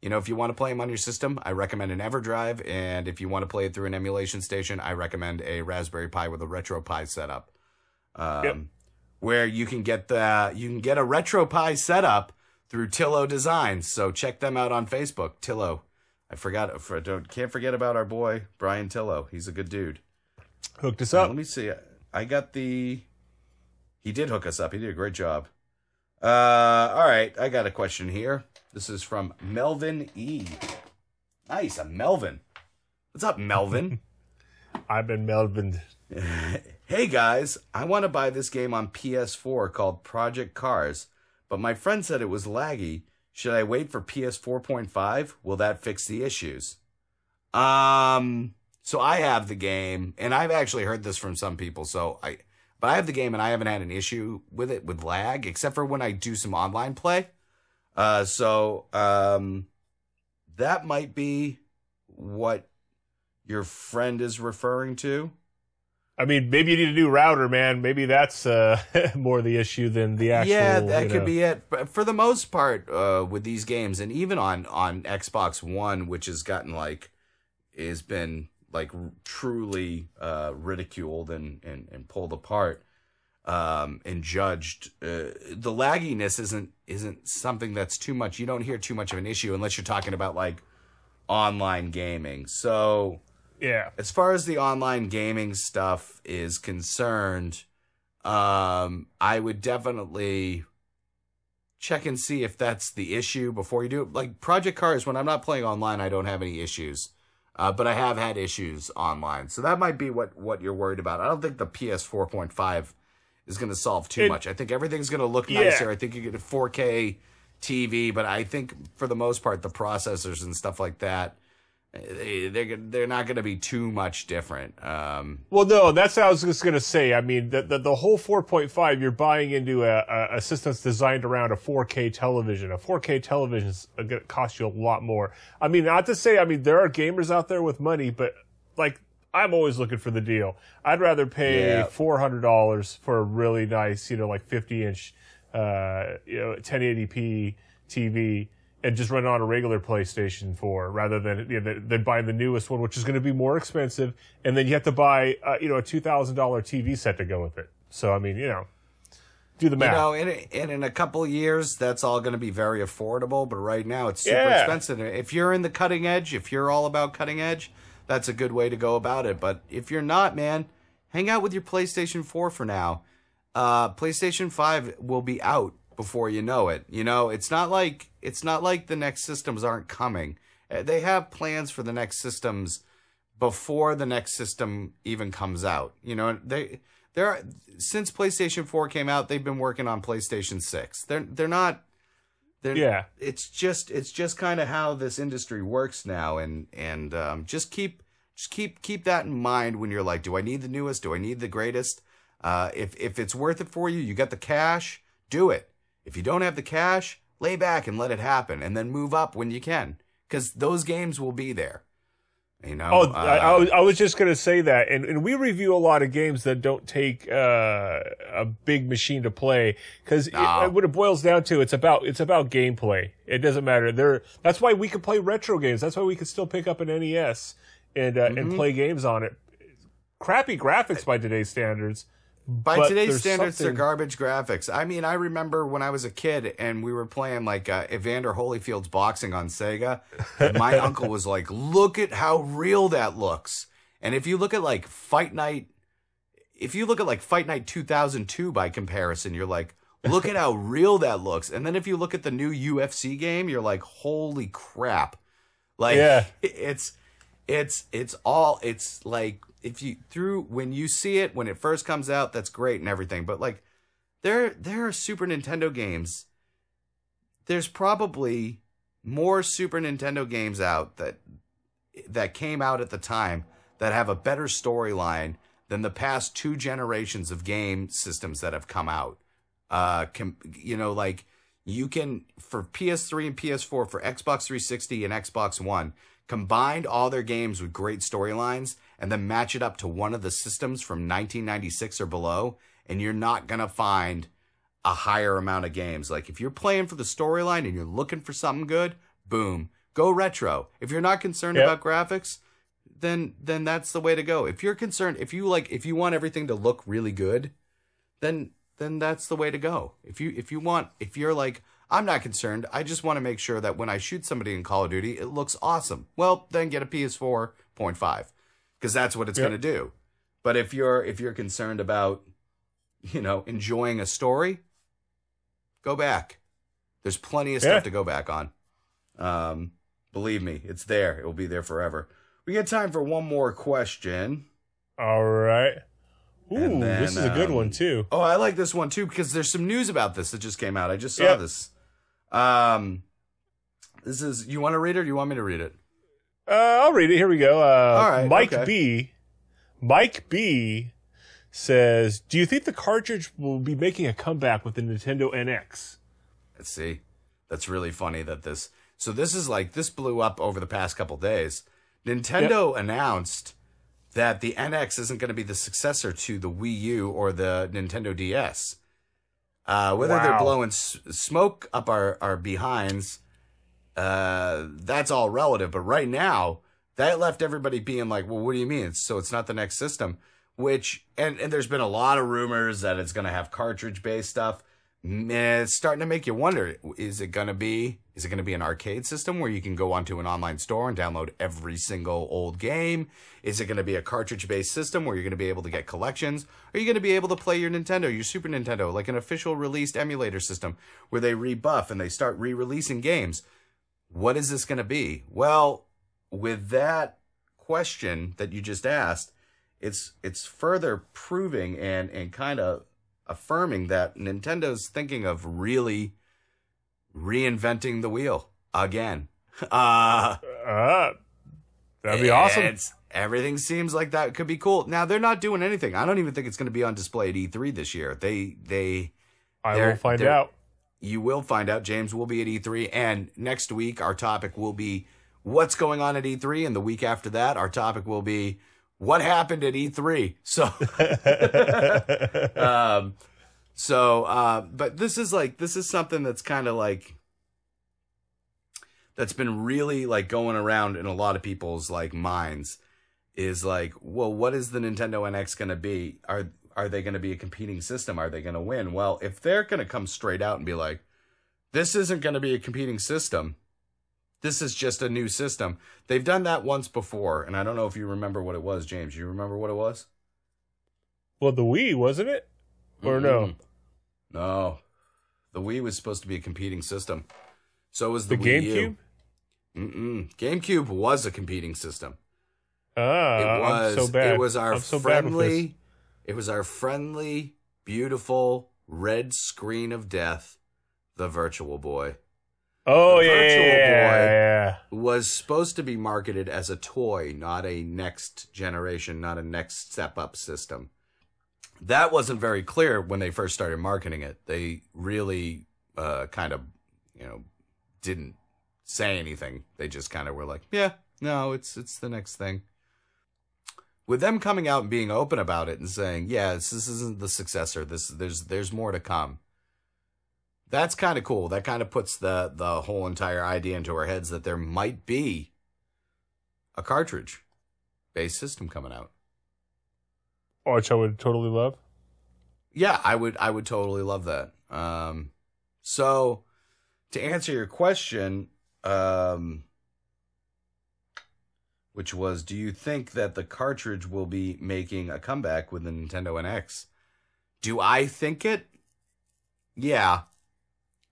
if you want to play them on your system, I recommend an EverDrive. And if you want to play it through an emulation station, I recommend a Raspberry Pi with a RetroPie setup. Where you can get a RetroPie setup through Tillo Designs. So check them out on Facebook. Tillo. Can't forget about our boy, Brian Tillo. He's a good dude. Hooked us up. Let me see. He did hook us up. He did a great job. All right. I got a question here. This is from Melvin E. Nice. A Melvin. What's up, Melvin? I've been Melvin. Hey, guys. I want to buy this game on PS4 called Project Cars, but my friend said it was laggy. Should I wait for PS 4.5? Will that fix the issues? So I have the game, and I've actually heard this from some people. But I have the game, and I haven't had an issue with it with lag, except for when I do some online play. That might be what your friend is referring to. I mean, maybe you need a new router, man. Maybe that's more the issue than the actual. Yeah, that could be it. But for the most part, with these games, and even on Xbox One, which has been truly ridiculed and pulled apart and judged, the lagginess isn't something that's too much. You don't hear too much of an issue unless you're talking about like online gaming. So. Yeah. As far as the online gaming stuff is concerned, I would definitely check and see if that's the issue before you do it. Like Project Cars, when I'm not playing online, I don't have any issues. But I have had issues online. So that might be what you're worried about. I don't think the PS 4.5 is going to solve too much. I think everything's going to look nicer. I think you get a 4K TV, but I think for the most part, the processors and stuff like that, they're not going to be too much different. Well, no, that's what I was just going to say. I mean, the whole 4.5, you're buying into a system that's designed around a 4K television. A 4K television is going to cost you a lot more. I mean, not to say, there are gamers out there with money, but like I'm always looking for the deal. I'd rather pay $400 for a really nice, like 50-inch, 1080p TV and just run it on a regular PlayStation 4 rather than buying the newest one, which is going to be more expensive. And then you have to buy, a $2,000 TV set to go with it. So, I mean, do the math. In a couple of years, that's all going to be very affordable. But right now, it's super expensive. If you're in the cutting edge, if you're all about cutting edge, that's a good way to go about it. But if you're not, man, hang out with your PlayStation 4 for now. PlayStation 5 will be out before you know it. It's not like the next systems aren't coming. They have plans for the next systems before the next system even comes out. Since PlayStation 4 came out, they've been working on PlayStation 6. It's just kind of how this industry works now, and just keep that in mind when you're like, do I need the newest? Do I need the greatest? If it's worth it for you, you got the cash, do it. If you don't have the cash, lay back and let it happen, and then move up when you can, because those games will be there. I was just going to say that, and we review a lot of games that don't take a big machine to play, because what it boils down to, it's about gameplay. It doesn't matter. That's why we can play retro games. That's why we can still pick up an NES and play games on it. Crappy graphics by today's standards. By today's standards, they're garbage graphics. I mean, I remember when I was a kid and we were playing like Evander Holyfield's boxing on Sega. And my uncle was like, "Look at how real that looks." And if you look at like Fight Night 2002 by comparison, you're like, "Look at how real that looks." And then if you look at the new UFC game, you're like, "Holy crap!" Like, it's like. When you see it, when it first comes out, that's great and everything. But like, there are Super Nintendo games. There's probably more Super Nintendo games out that came out at the time that have a better storyline than the past 2 generations of game systems that have come out. Like you can, for PS3 and PS4, for Xbox 360 and Xbox One, combined all their games with great storylines and then match it up to one of the systems from 1996 or below, and you're not going to find a higher amount of games. Like, if you're playing for the storyline and you're looking for something good, boom, go retro. If you're not concerned about graphics, then that's the way to go. If you're concerned, if you want everything to look really good, then that's the way to go. If you're like, I'm not concerned, I just want to make sure that when I shoot somebody in Call of Duty, it looks awesome. Well, then get a PS4.5, because that's what it's going to do. But if you're concerned about, enjoying a story, go back. There's plenty of stuff to go back on. Believe me, it's there. It will be there forever. We got time for one more question. All right. Ooh, this is a good one, too. Oh, I like this one, too, because there's some news about this that just came out. I just saw this. This is, you want to read it or do you want me to read it? I'll read it. Here we go. All right. Mike B says, do you think the cartridge will be making a comeback with the Nintendo NX? Let's see. That's really funny that this blew up over the past couple days. Nintendo announced that the NX isn't going to be the successor to the Wii U or the Nintendo DS. Whether they're blowing smoke up our behinds, that's all relative. But right now, that left everybody being like, well, what do you mean? So it's not the next system? Which, and there's been a lot of rumors that it's going to have cartridge-based stuff. It's starting to make you wonder, is it going to be an arcade system where you can go onto an online store and download every single old game? Is it going to be a cartridge-based system where you're going to be able to get collections? Are you going to be able to play your Nintendo, your Super Nintendo, like an official released emulator system where they rebuff and they start re-releasing games? What is this going to be? Well, with that question that you just asked, it's further proving and kind of affirming that Nintendo's thinking of really reinventing the wheel again. That'd be awesome. Everything seems like that could be cool. Now, they're not doing anything. I don't even think it's going to be on display at E3 this year. I will find out. You will find out. James will be at E3. And next week, our topic will be what's going on at E3. And the week after that, our topic will be what happened at E3? But this is something that's kind of like, that's been really like going around in a lot of people's like minds, is like, well, what is the Nintendo NX going to be? Are they going to be a competing system? Are they going to win? Well, if they're going to come straight out and be like, this isn't going to be a competing system, this is just a new system. They've done that once before, and I don't know if you remember what it was, James. You remember what it was? Well, the Wii, wasn't it? Or no? No. The Wii was supposed to be a competing system. So was the Wii GameCube? U. GameCube was a competing system. I'm so bad. It was our friendly. It was our friendly, beautiful red screen of death, the Virtual Boy. Oh, the Virtual Boy was supposed to be marketed as a toy, not a next generation, not a next step up system. That wasn't very clear when they first started marketing it. They really kind of, didn't say anything. They just kind of were like, yeah, no, it's the next thing. With them coming out and being open about it and saying, yeah, this isn't the successor. There's more to come. That's kind of cool. That kind of puts the whole entire idea into our heads that there might be a cartridge-based system coming out. Which I would totally love. Yeah, I would totally love that. So, to answer your question, which was, do you think that the cartridge will be making a comeback with the Nintendo NX? Do I think it? Yeah.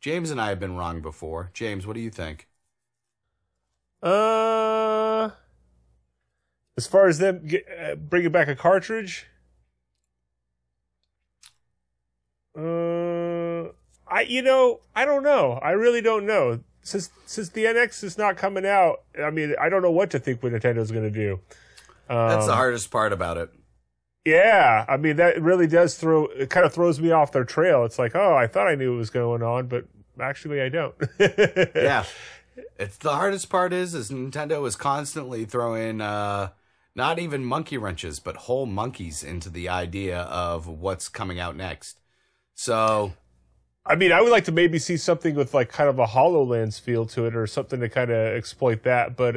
James and I have been wrong before. James, what do you think? As far as them bringing back a cartridge, I don't know. I really don't know. Since the NX is not coming out, I mean, I don't know what to think what Nintendo's going to do. That's the hardest part about it. Yeah, I mean, that really does kind of throws me off their trail. It's like, oh, I thought I knew what was going on, but actually I don't. Yeah. It's the hardest part is Nintendo is constantly throwing not even monkey wrenches, but whole monkeys into the idea of what's coming out next. So, I mean, I would like to maybe see something with like kind of a HoloLens feel to it or something to kind of exploit that. But,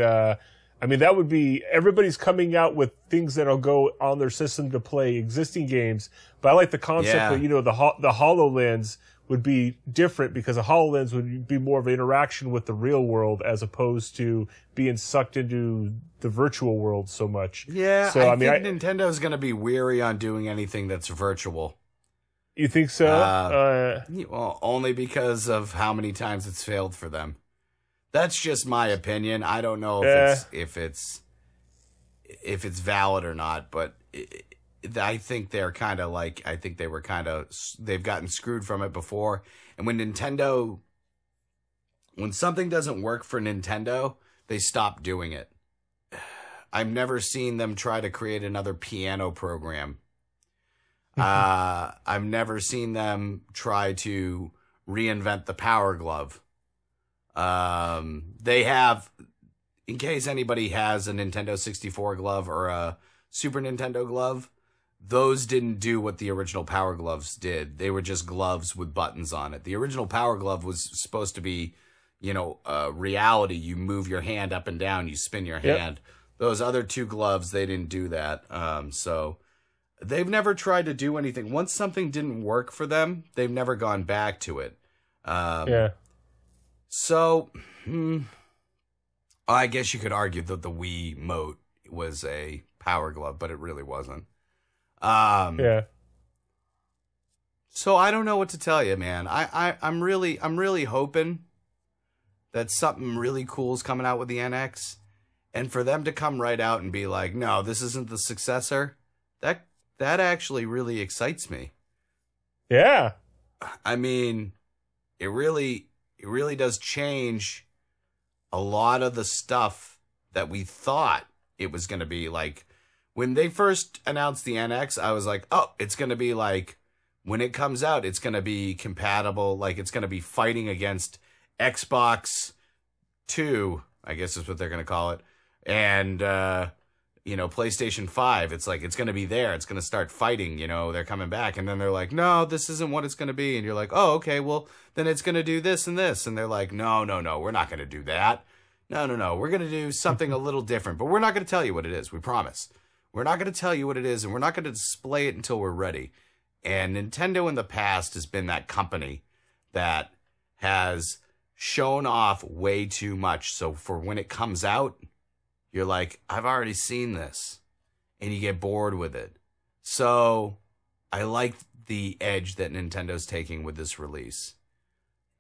I mean, that would be, everybody's coming out with things that'll go on their system to play existing games. But I like the concept that, the HoloLens would be different because a HoloLens would be more of an interaction with the real world as opposed to being sucked into the virtual world so much. Yeah, so, I think Nintendo's going to be weary on doing anything that's virtual. You think so? Well, only because of how many times it's failed for them. That's just my opinion. I don't know if it's valid or not, but I think they're kind of like, I think they were kind of, they've gotten screwed from it before. And when something doesn't work for Nintendo, they stop doing it. I've never seen them try to create another piano program. I've never seen them try to reinvent the Power Glove. They have, in case anybody has a Nintendo 64 glove or a Super Nintendo glove, those didn't do what the original Power Gloves did. They were just gloves with buttons on it. The original Power Glove was supposed to be, reality. You move your hand up and down, you spin your hand. Those other two gloves, they didn't do that. So they've never tried to do anything. Once something didn't work for them, they've never gone back to it. So, I guess you could argue that the Wii Mote was a Power Glove, but it really wasn't. So I don't know what to tell you, man. I'm really hoping that something really cool is coming out with the NX, and for them to come right out and be like, no, this isn't the successor. That actually really excites me. Yeah. I mean, it really does change a lot of the stuff that we thought it was going to be. Like, when they first announced the NX, I was like, oh, it's going to be like, when it comes out, it's going to be compatible. Like, it's going to be fighting against Xbox 2, I guess is what they're going to call it. And PlayStation 5, it's like, it's going to be there. It's going to start fighting, they're coming back. And then they're like, no, this isn't what it's going to be. And you're like, oh, okay, well, then it's going to do this and this. And they're like, no, we're not going to do that. No, we're going to do something a little different. But we're not going to tell you what it is. We promise. We're not going to tell you what it is, and we're not going to display it until we're ready. And Nintendo in the past has been that company that has shown off way too much. So for when it comes out, you're like, I've already seen this, and you get bored with it. So I like the edge that Nintendo's taking with this release.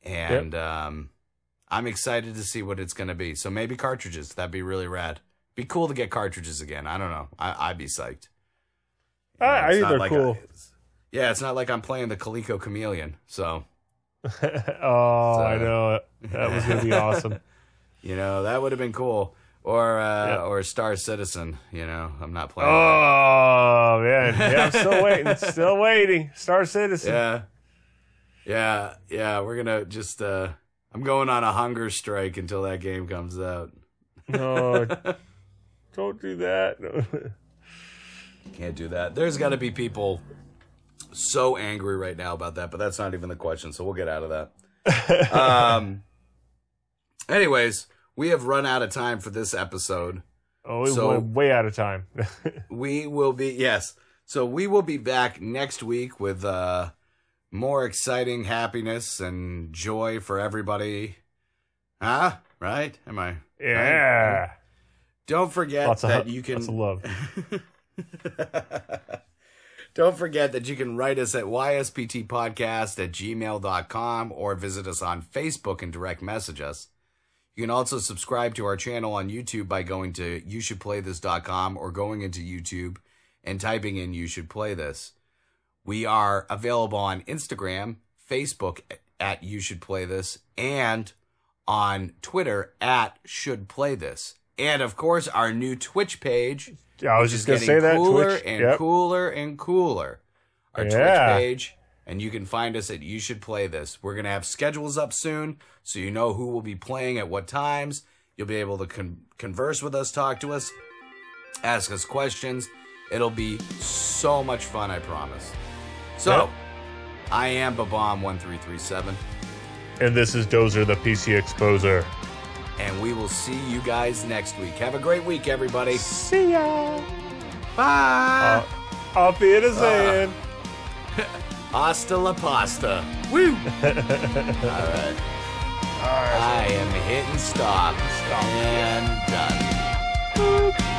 And I'm excited to see what it's going to be. So maybe cartridges. That'd be really rad. Be cool to get cartridges again. I don't know. I'd be psyched. I think they're cool. It's not like I'm playing the Coleco Chameleon. So. I know. That was going to be awesome. That would have been cool. Or Star Citizen. I'm not playing. Oh, man. Yeah, I'm still waiting. Star Citizen. Yeah. We're going to just, I'm going on a hunger strike until that game comes out. No, don't do that. Can't do that. There's got to be people so angry right now about that, but that's not even the question, so we'll get out of that. Anyways, we have run out of time for this episode. Oh, we went way out of time. We will be, so we will be back next week with more exciting happiness and joy for everybody. Huh? Right? Am I? Yeah. Right? Don't forget that you can... Lots of love. Don't forget that you can write us at ysptpodcast@gmail.com or visit us on Facebook and direct message us. You can also subscribe to our channel on YouTube by going to youshouldplaythis.com or going into YouTube and typing in You Should Play This. We are available on Instagram, Facebook at You Should Play This, and on Twitter at Should Play This. And of course, our new Twitch page. I was just going to say that. Cooler Twitch. and cooler and cooler. Our Twitch page. And you can find us at You Should Play This. We're going to have schedules up soon, so you know who will be playing at what times. You'll be able to converse with us, talk to us, ask us questions. It'll be so much fun, I promise. So, I am Babam1337. And this is Dozer, the PC Exposer. And we will see you guys next week. Have a great week, everybody. See ya. Bye. Auf Wiedersehen. Hasta la pasta. Woo. All right. I am hitting stop. And done.